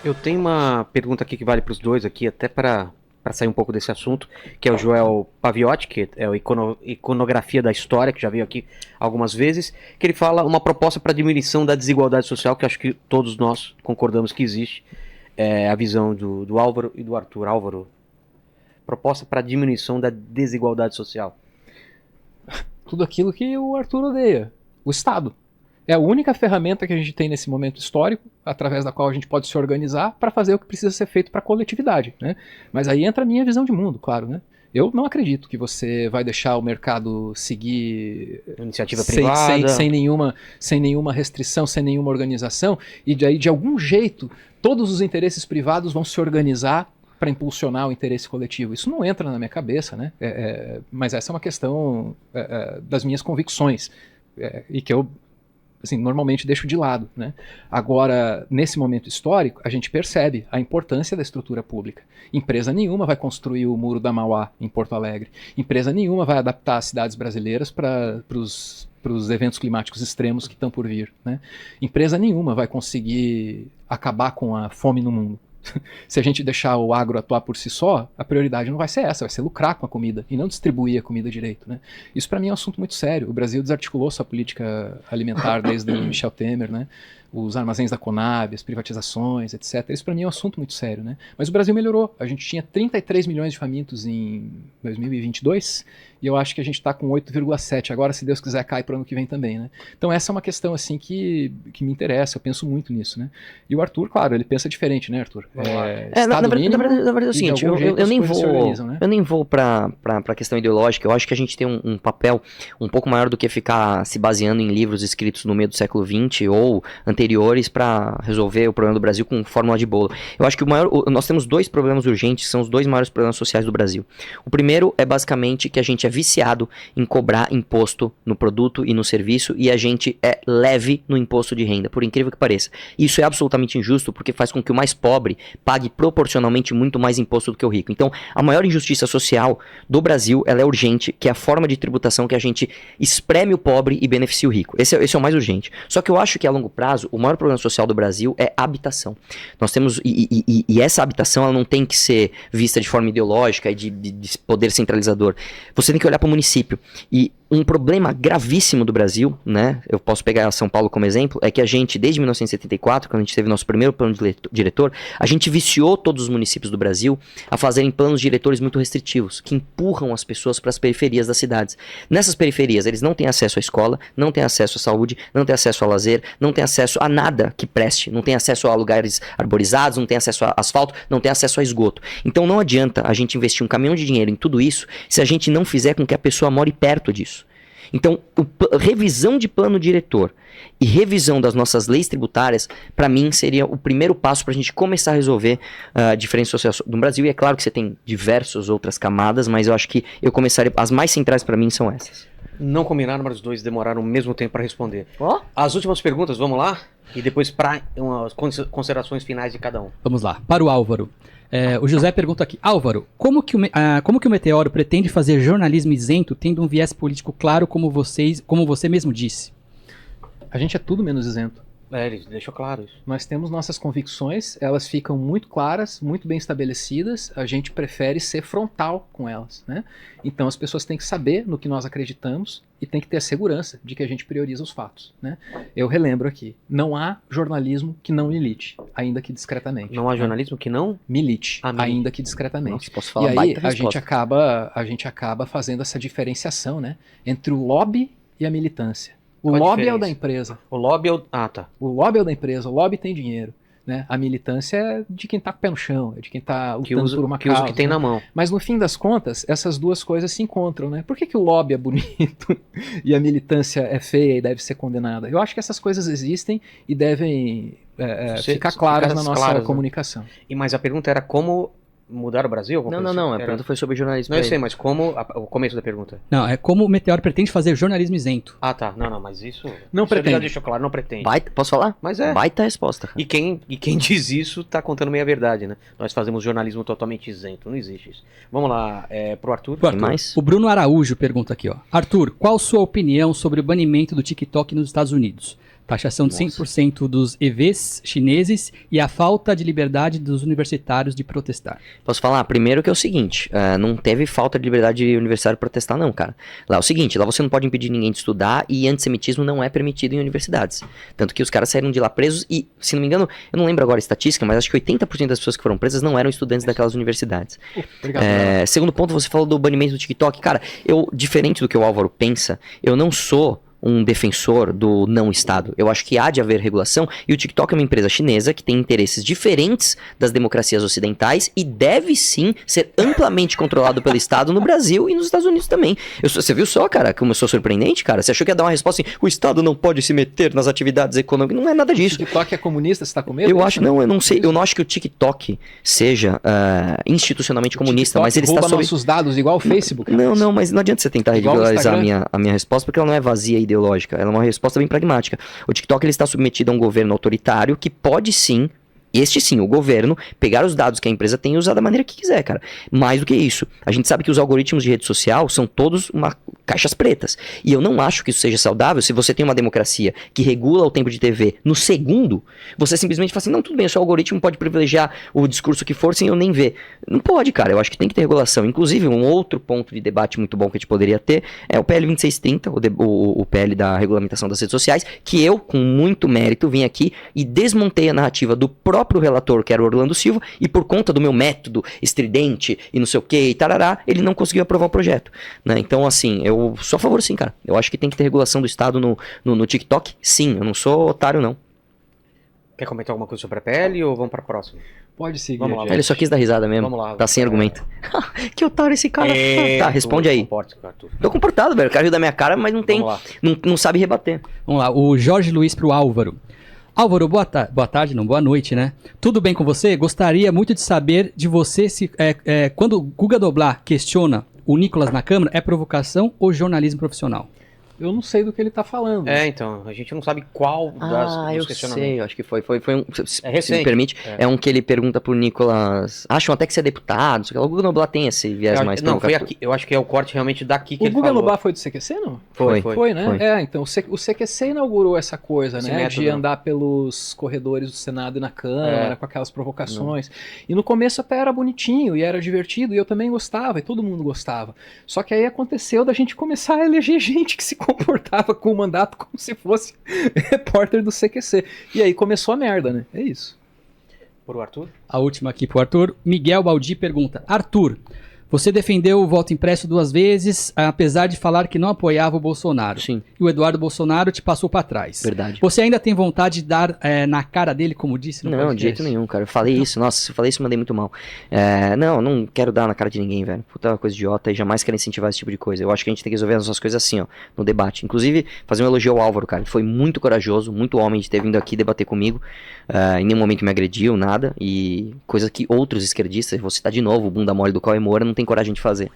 Eu tenho uma pergunta aqui que vale para os dois aqui, até para sair um pouco desse assunto, que é o Joel Paviotti, que é o Iconografia da História, que já veio aqui algumas vezes, que ele fala uma proposta para diminuição da desigualdade social, que acho que todos nós concordamos que existe, a visão do Álvaro e do Arthur. Álvaro, proposta para diminuição da desigualdade social. Tudo aquilo que o Arthur odeia, o Estado. É a única ferramenta que a gente tem nesse momento histórico, através da qual a gente pode se organizar para fazer o que precisa ser feito para a coletividade, né? Mas aí entra a minha visão de mundo, claro, né? Eu não acredito que você vai deixar o mercado seguir iniciativa privada, sem nenhuma restrição, sem nenhuma organização, e daí, de algum jeito, todos os interesses privados vão se organizar para impulsionar o interesse coletivo. Isso não entra na minha cabeça, né? Mas essa é uma questão das minhas convicções, e que eu assim, normalmente deixo de lado, né? Agora, nesse momento histórico, a gente percebe a importância da estrutura pública. Empresa nenhuma vai construir o Muro da Mauá em Porto Alegre. Empresa nenhuma vai adaptar as cidades brasileiras para os eventos climáticos extremos que estão por vir, né? Empresa nenhuma vai conseguir acabar com a fome no mundo. Se a gente deixar o agro atuar por si só, a prioridade não vai ser essa, vai ser lucrar com a comida e não distribuir a comida direito, né? Isso para mim é um assunto muito sério. O Brasil desarticulou sua política alimentar desde o Michel Temer, né? Os armazéns da Conab, as privatizações, etc. Isso para mim é um assunto muito sério, né? Mas o Brasil melhorou. A gente tinha 33 milhões de famintos em 2022 e eu acho que a gente está com 8,7. Agora, se Deus quiser, cai para o ano que vem também, né? Então essa é uma questão assim que me interessa. Eu penso muito nisso, né? E o Arthur, claro, ele pensa diferente, né, Arthur? Na verdade é o seguinte, eu nem vou para a questão ideológica. Eu acho que a gente tem um papel um pouco maior do que ficar se baseando em livros escritos no meio do século XX ou anteriores para resolver o problema do Brasil com fórmula de bolo. Eu acho que nós temos dois problemas urgentes, que são os dois maiores problemas sociais do Brasil. O primeiro é basicamente que a gente é viciado em cobrar imposto no produto e no serviço, e a gente é leve no imposto de renda, por incrível que pareça. Isso é absolutamente injusto, porque faz com que o mais pobre pague proporcionalmente muito mais imposto do que o rico. Então, a maior injustiça social do Brasil, ela é urgente, que é a forma de tributação que a gente espreme o pobre e beneficia o rico. Esse é o mais urgente. Só que eu acho que a longo prazo, o maior problema social do Brasil é a habitação. Nós temos, e essa habitação, ela não tem que ser vista de forma ideológica e de poder centralizador. Você tem que olhar para o município. E um problema gravíssimo do Brasil, né? Eu posso pegar São Paulo como exemplo, é que a gente, desde 1974, quando a gente teve nosso primeiro plano diretor, a gente viciou todos os municípios do Brasil a fazerem planos diretores muito restritivos, que empurram as pessoas para as periferias das cidades. Nessas periferias, eles não têm acesso à escola, não têm acesso à saúde, não têm acesso a lazer, não têm acesso a nada que preste, não têm acesso a lugares arborizados, não têm acesso a asfalto, não têm acesso a esgoto. Então não adianta a gente investir um caminhão de dinheiro em tudo isso se a gente não fizer com que a pessoa more perto disso. Então, revisão de plano diretor e revisão das nossas leis tributárias, para mim, seria o primeiro passo para a gente começar a resolver diferenças sociais no Brasil. E é claro que você tem diversas outras camadas, mas eu acho que eu começaria. As mais centrais para mim são essas. Não combinaram, mas os dois demoraram o mesmo tempo para responder. As últimas perguntas, vamos lá? E depois para umas considerações finais de cada um. Vamos lá, para o Álvaro. O José pergunta aqui: Álvaro, como que o Meteoro pretende fazer jornalismo isento tendo um viés político claro como você mesmo disse? A gente é tudo menos isento. Ele deixou claro isso. Nós temos nossas convicções, elas ficam muito claras, muito bem estabelecidas, a gente prefere ser frontal com elas, né? Então as pessoas têm que saber no que nós acreditamos e tem que ter a segurança de que a gente prioriza os fatos, né? Eu relembro aqui, não há jornalismo que não milite, ainda que discretamente. Não há jornalismo que não? Milite, ainda que discretamente. Nossa, posso falar e aí a gente acaba fazendo essa diferenciação, né? Entre o lobby e a militância. O lobby é o da empresa. O lobby é o... Ah, tá. O lobby é o da empresa, o lobby tem dinheiro, né? A militância é de quem tá com o pé no chão, é de quem tá lutando por uma causa. Que usa o que tem na mão. Mas no fim das contas, essas duas coisas se encontram, né? Por que o lobby é bonito e a militância é feia e deve ser condenada? Eu acho que essas coisas existem e devem ficar claras na nossa comunicação. Né? Mas a pergunta era como... mudar o Brasil? Não, a pergunta foi sobre jornalismo. Não, eu sei, mas como... O começo da pergunta. Não, é como o Meteoro pretende fazer jornalismo isento. Ah, tá. Não, mas isso... Não pretende. Já deixou claro, não pretende. Posso falar? Mas é. Baita resposta. E quem diz isso tá contando meia verdade, né? Nós fazemos jornalismo totalmente isento, não existe isso. Vamos lá, pro Arthur. O Bruno Araújo pergunta aqui, ó. Arthur, qual sua opinião sobre o banimento do TikTok nos Estados Unidos? Taxação de 100% dos EVs chineses e a falta de liberdade dos universitários de protestar. Posso falar? Primeiro que é o seguinte, não teve falta de liberdade de universitário protestar não, cara. Lá é o seguinte, lá você não pode impedir ninguém de estudar e antissemitismo não é permitido em universidades. Tanto que os caras saíram de lá presos e, se não me engano, eu não lembro agora a estatística, mas acho que 80% das pessoas que foram presas não eram estudantes daquelas universidades. Obrigado. Segundo ponto, você falou do banimento do TikTok. Cara, eu, diferente do que o Álvaro pensa, eu não sou um defensor do não Estado. Eu acho que há de haver regulação e o TikTok é uma empresa chinesa que tem interesses diferentes das democracias ocidentais e deve sim ser amplamente controlado pelo Estado no Brasil e nos Estados Unidos também. Você viu só, cara, como eu sou surpreendente, cara? Você achou que ia dar uma resposta assim, o Estado não pode se meter nas atividades econômicas? Não é nada disso. O TikTok é comunista, você tá com medo? Eu acho, não, eu não sei, eu não acho que o TikTok seja institucionalmente comunista, mas ele está sob... nossos dados igual o Facebook. Não, mas não adianta você tentar ridicularizar a minha resposta, porque ela não é vazia e ideológica, ela é uma resposta bem pragmática. O TikTok ele está submetido a um governo autoritário que pode sim, este sim, o governo, pegar os dados que a empresa tem e usar da maneira que quiser, cara. Mais do que isso, a gente sabe que os algoritmos de rede social são todos caixas pretas. E eu não acho que isso seja saudável se você tem uma democracia que regula o tempo de TV no segundo, você simplesmente fala assim, não, tudo bem, o seu algoritmo pode privilegiar o discurso que for sem eu nem ver. Não pode, cara, eu acho que tem que ter regulação. Inclusive, um outro ponto de debate muito bom que a gente poderia ter é o PL 2630, o PL da regulamentação das redes sociais, que eu, com muito mérito, vim aqui e desmontei a narrativa do próprio relator, que era o Orlando Silva, e por conta do meu método estridente e não sei o que e tarará, ele não conseguiu aprovar o projeto, né? Então, assim, eu sou a favor sim, cara. Eu acho que tem que ter regulação do Estado no TikTok, sim. Eu não sou otário, não. Quer comentar alguma coisa sobre a PL ou vamos pra próxima? Pode seguir. Vamos lá, gente. Ele só quis dar risada mesmo. Vamos lá. Tá sem argumento. Que otário esse cara. Tá, responde aí. Arthur. Tô comportado, velho. O cara riu da minha cara, mas não tem. Não sabe rebater. Vamos lá, o Jorge Luiz pro Álvaro. Álvaro, boa tarde, não, boa noite, né? Tudo bem com você? Gostaria muito de saber de você se quando o Guga Noblar questiona o Nicolas na Câmara, é provocação ou jornalismo profissional? Eu não sei do que ele tá falando. Então, a gente não sabe qual dos questionamentos. Sei, acho que foi um, recente. Se me permite, é um que ele pergunta pro Nicolas, acham até que você é deputado, o Guga Noblar tem esse viés mais não, foi aqui, eu acho que é o corte realmente daqui que o ele Guga falou. Noblar foi do CQC, não? Foi, né? Foi. Então o CQC inaugurou essa coisa, Esse né? método, de andar pelos corredores do Senado e na Câmara, com aquelas provocações. E no começo até era bonitinho e era divertido, e eu também gostava, e todo mundo gostava. Só que aí aconteceu da gente começar a eleger gente que se comportava com o mandato como se fosse repórter do CQC. E aí começou a merda, né? É isso. Por o Arthur? A última aqui pro Arthur. Miguel Baldi pergunta: Arthur, você defendeu o voto impresso 2 vezes, apesar de falar que não apoiava o Bolsonaro. Sim. E o Eduardo Bolsonaro te passou pra trás. Verdade. Você ainda tem vontade de dar na cara dele, como disse no podcast? Não, de jeito nenhum, cara. Eu falei isso, nossa, eu falei isso, mandei muito mal. Não quero dar na cara de ninguém, velho. Puta coisa idiota e jamais quero incentivar esse tipo de coisa. Eu acho que a gente tem que resolver as nossas coisas assim, ó, no debate. Inclusive, fazer um elogio ao Álvaro, cara. Ele foi muito corajoso, muito homem de ter vindo aqui debater comigo. Em nenhum momento me agrediu, nada. E coisa que outros esquerdistas, vou citar de novo, o bunda mole do Cauê Moura, não tem coragem de fazer.